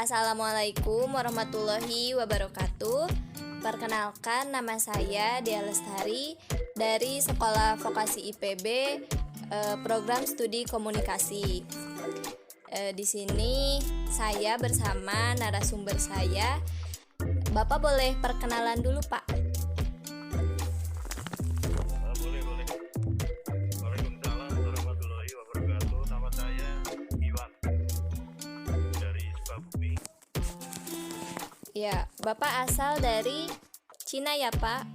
Assalamualaikum warahmatullahi wabarakatuh. Perkenalkan, nama saya Dea Lestari dari Sekolah Vokasi IPB, Program Studi Komunikasi. Di sini saya bersama narasumber saya. Bapak boleh perkenalan dulu, Pak? Boleh. Waalaikumsalam warahmatullahi wabarakatuh. Nama saya Iwan dari Sukabumi. Ya, Bapak asal dari Cina ya, Pak?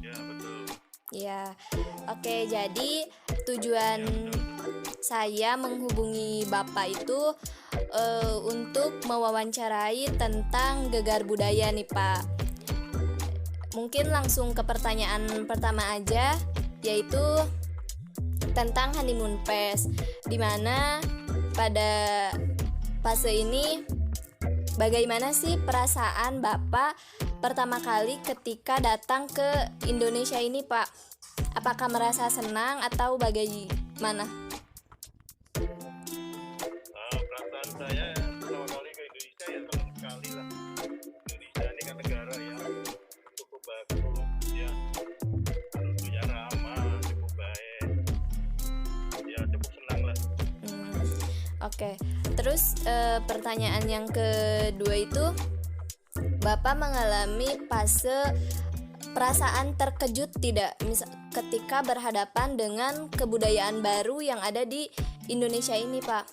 Ya, betul. Ya, oke. Jadi tujuan saya menghubungi Bapak itu untuk mewawancarai tentang gegar budaya nih, Pak. Mungkin langsung ke pertanyaan pertama aja, yaitu tentang honeymoon phase, dimana pada fase ini bagaimana sih perasaan Bapak pertama kali ketika datang ke Indonesia ini, Pak? Apakah merasa senang atau bagaimana? Perasaan saya pertama kali ke Indonesia ya senang sekali lah. Indonesia ini kan negara yang cukup bagus ya, penduduknya ramah, cukup baik. Ya cukup senang lah. Oke. Terus pertanyaan yang kedua itu, Bapak mengalami fase perasaan terkejut tidak ketika berhadapan dengan kebudayaan baru yang ada di Indonesia ini, Pak?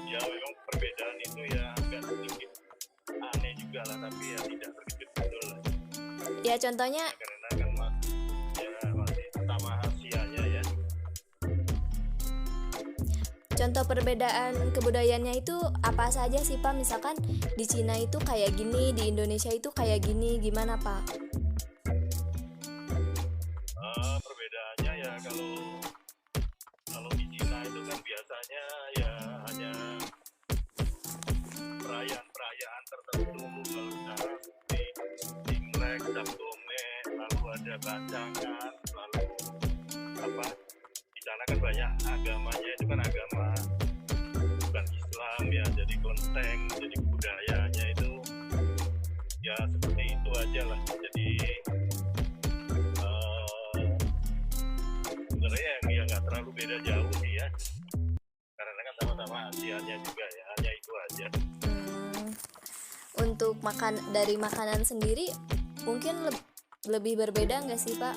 Ya memang perbedaan itu ya agak sedikit aneh juga lah, tapi ya tidak terkejut betul lah. Ya contohnya, Karena kan masih sama Asianya ya. contoh perbedaan kebudayaannya itu apa saja sih, Pak? Misalkan di Cina itu kayak gini, di Indonesia itu kayak gini, gimana, Pak? Perbedaannya ya kalau di Cina itu kan biasanya ya hanya perayaan tertentu, kalau misalnya seperti Imlek, Cap Gome, lalu ada bancangan, lalu di sana kan banyak agamanya, itu kan agama bukan Islam ya, jadi kelenteng, jadi budayanya itu ya seperti itu aja lah. Jadi sebenarnya ya nggak terlalu beda jauh sih ya, karena kan sama-sama Asianya juga ya, hanya itu aja. Untuk dari makanan sendiri mungkin lebih berbeda nggak sih, Pak?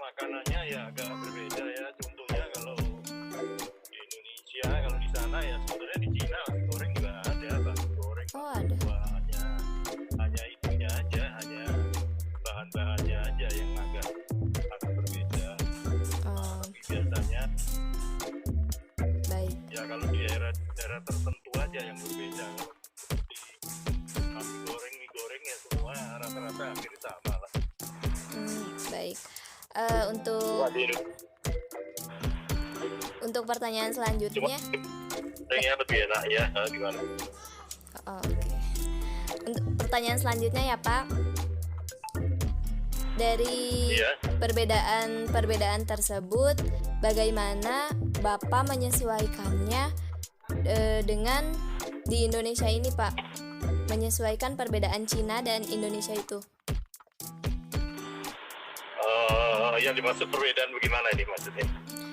Makanannya ya agak berbeda ya. Contohnya kalau di Indonesia, kalau di sana ya sebenarnya di Cina nasi goreng juga ada, bakso goreng. Oh, ada. Hanya itunya aja, hanya bahan-bahannya aja yang agak berbeda. Tapi biasanya Baik. ya kalau di daerah tertentu aja yang berbeda. Seperti nasi goreng, mie goreng ya semua rata-rata hampir sama lah. Baik. Untuk pertanyaan selanjutnya, Cuma lebih enak ya, gimana? Oke. Untuk pertanyaan selanjutnya ya, Pak. Dari perbedaan tersebut, bagaimana Bapak menyesuaikannya dengan di Indonesia ini, Pak? Menyesuaikan perbedaan Cina dan Indonesia itu. Yang dimaksud perbedaan bagaimana ini maksudnya?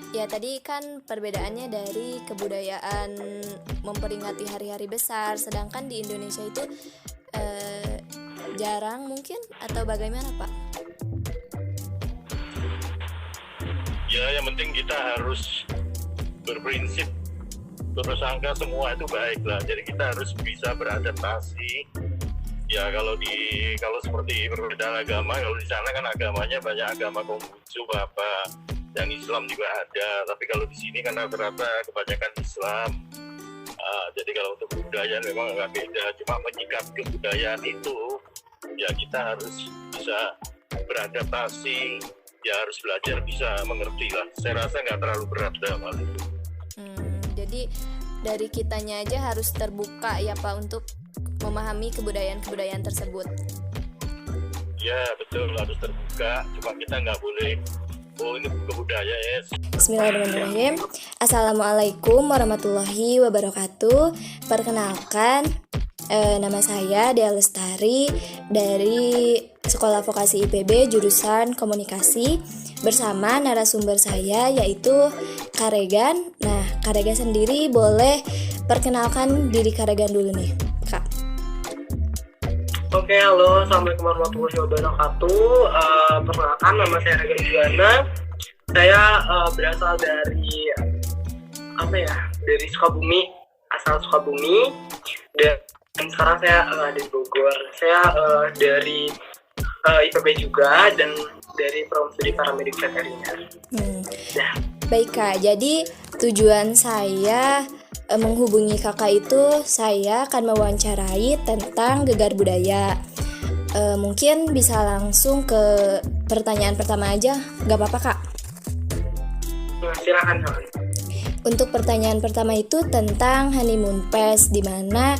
Ya tadi kan perbedaannya dari kebudayaan memperingati hari-hari besar, sedangkan di Indonesia itu jarang mungkin, atau bagaimana, Pak? Ya yang penting kita harus berprinsip, berprasangka semua itu baik lah. Jadi kita harus bisa beradaptasi. Ya kalau seperti perbedaan agama, kalau di sana kan agamanya banyak agama Konghucu yang Islam juga ada. Tapi kalau di sini kan rata-rata kebanyakan Islam. Jadi kalau untuk kebudayaan memang agak beda. Cuma menyikapi kebudayaan itu ya kita harus bisa beradaptasi. Ya harus belajar bisa mengerti lah. Saya rasa nggak terlalu berat dalam hal itu. Jadi dari kitanya aja harus terbuka ya, Pak, untuk memahami kebudayaan tersebut. Ya betul, harus terbuka. Cuma kita nggak boleh Oh, ini buku budaya ya. Bismillahirrahmanirrahim. Assalamualaikum warahmatullahi wabarakatuh. Perkenalkan, nama saya Dea Lestari dari Sekolah Vokasi IPB jurusan Komunikasi bersama narasumber saya yaitu Kak Regan. Nah, Kak Regan sendiri boleh perkenalkan diri Kak Regan dulu nih, Kak. Oke, halo, assalamualaikum warahmatullahi wabarakatuh. Perkenalkan, nama saya Regan Juwana. Saya berasal dari dari Sukabumi, asal Sukabumi. Dan sekarang saya ada di Bogor. Saya dari IPB juga dan dari program studi paramedik veteriner. Ya. Baik Kak, jadi tujuan saya menghubungi kakak itu saya akan mewawancarai tentang gegar budaya. Mungkin bisa langsung ke pertanyaan pertama aja, gak apa-apa Kak? Silakan. Untuk pertanyaan pertama itu tentang honeymoon phase, dimana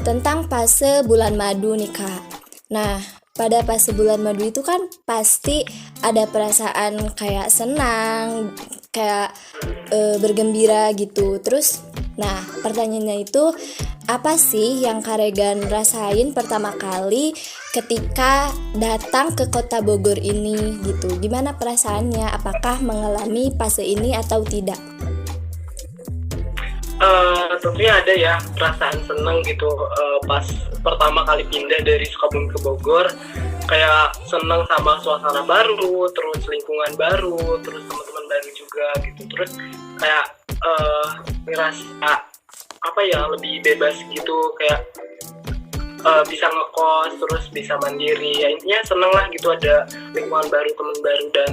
tentang fase bulan madu nih Kak. Nah, pada fase bulan madu itu kan pasti ada perasaan kayak senang, kayak bergembira gitu. Terus, nah pertanyaannya itu apa sih yang Kak Regan rasain pertama kali ketika datang ke kota Bogor ini gitu? Gimana perasaannya? Apakah mengalami fase ini atau tidak? Tentunya ada ya perasaan seneng gitu pas pertama kali pindah dari Sukabumi ke Bogor, kayak seneng sama suasana baru, terus lingkungan baru, terus teman-teman baru juga gitu, terus kayak ngerasa lebih bebas gitu, kayak bisa ngekos, terus bisa mandiri, ya intinya seneng lah gitu, ada lingkungan baru, teman baru, dan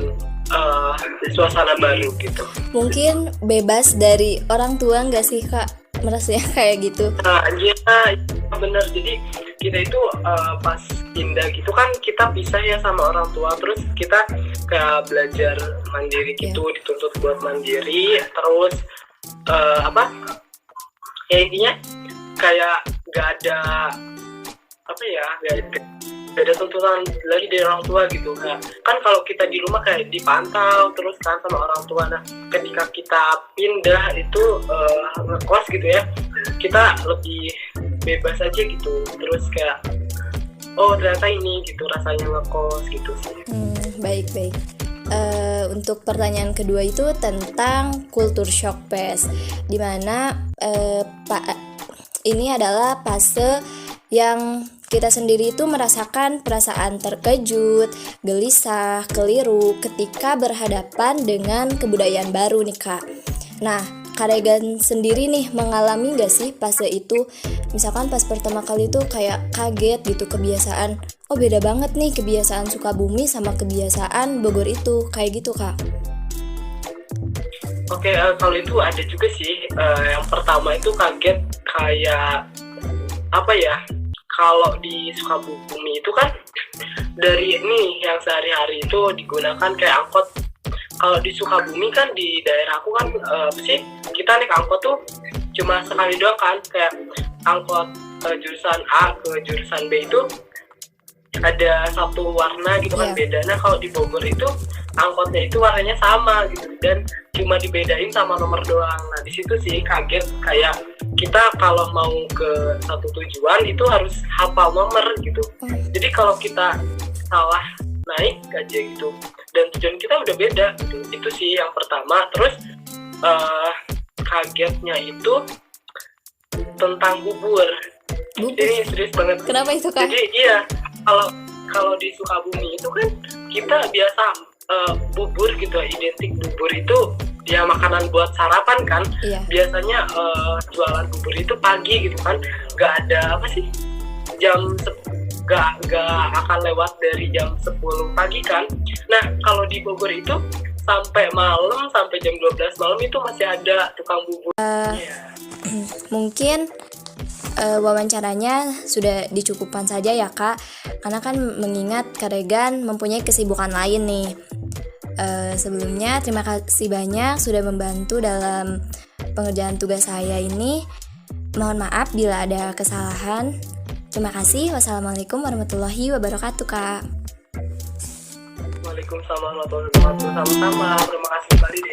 suasana baru gitu. Mungkin bebas dari orang tua nggak sih Kak? Merasanya kayak gitu. Nah, iya bener. Jadi kita itu pas pindah gitu kan kita pisah ya sama orang tua, terus kita kayak belajar mandiri gitu, dituntut buat mandiri, terus ya intinya kayak nggak ada gak ada tuntutan lagi dari orang tua gitu. Kan kalau kita di rumah kayak dipantau terus kan sama orang tua. Nah, ketika kita pindah itu ngekos gitu ya, kita lebih bebas aja gitu. Terus kayak ternyata ini gitu rasanya ngekos gitu sih. Baik. Untuk pertanyaan kedua itu tentang culture shock phase, dimana ini adalah fase yang kita sendiri itu merasakan perasaan terkejut, gelisah, keliru ketika berhadapan dengan kebudayaan baru nih Kak. Nah, Kak Regan sendiri nih mengalami gak sih fase itu? Misalkan pas pertama kali tuh kayak kaget gitu kebiasaan. Oh beda banget nih kebiasaan Sukabumi sama kebiasaan Bogor itu, kayak gitu Kak. Oke, kalau itu ada juga sih. Yang pertama itu kaget kayak kalau di Sukabumi itu kan dari ini yang sehari-hari itu digunakan kayak angkot. Kalau di Sukabumi kan di daerahku kan kita naik angkot tuh cuma sekali doang kan, kayak angkot jurusan A ke jurusan B itu ada satu warna gitu kan, beda. Nah kalau di Bogor itu angkotnya itu warnanya sama gitu dan cuma dibedain sama nomor doang. Nah di situ sih kaget, kayak kita kalau mau ke satu tujuan itu harus hafal nomor gitu. Jadi kalau kita salah naik aja gitu dan tujuan kita udah beda gitu. Itu sih yang pertama. Terus kagetnya itu tentang bubur. Ini serius banget. Kenapa itu Kak? Jadi iya, kalau di Sukabumi itu kan kita biasa bubur gitu, identik bubur itu ya makanan buat sarapan kan. Biasanya jualan bubur itu pagi gitu kan, nggak ada nggak akan lewat dari jam 10 pagi kan. Nah kalau di Bogor itu sampai malam, sampai jam 12 malam itu masih ada tukang bubur. Mungkin wawancaranya sudah dicukupkan saja ya Kak, karena kan mengingat Kak Regan mempunyai kesibukan lain nih. Sebelumnya terima kasih banyak sudah membantu dalam pengerjaan tugas saya ini. Mohon maaf bila ada kesalahan. Terima kasih. Wassalamualaikum warahmatullahi wabarakatuh Kak. Waalaikumsalam warahmatullahi wabarakatuh. Sama-sama. Terima kasih kembali.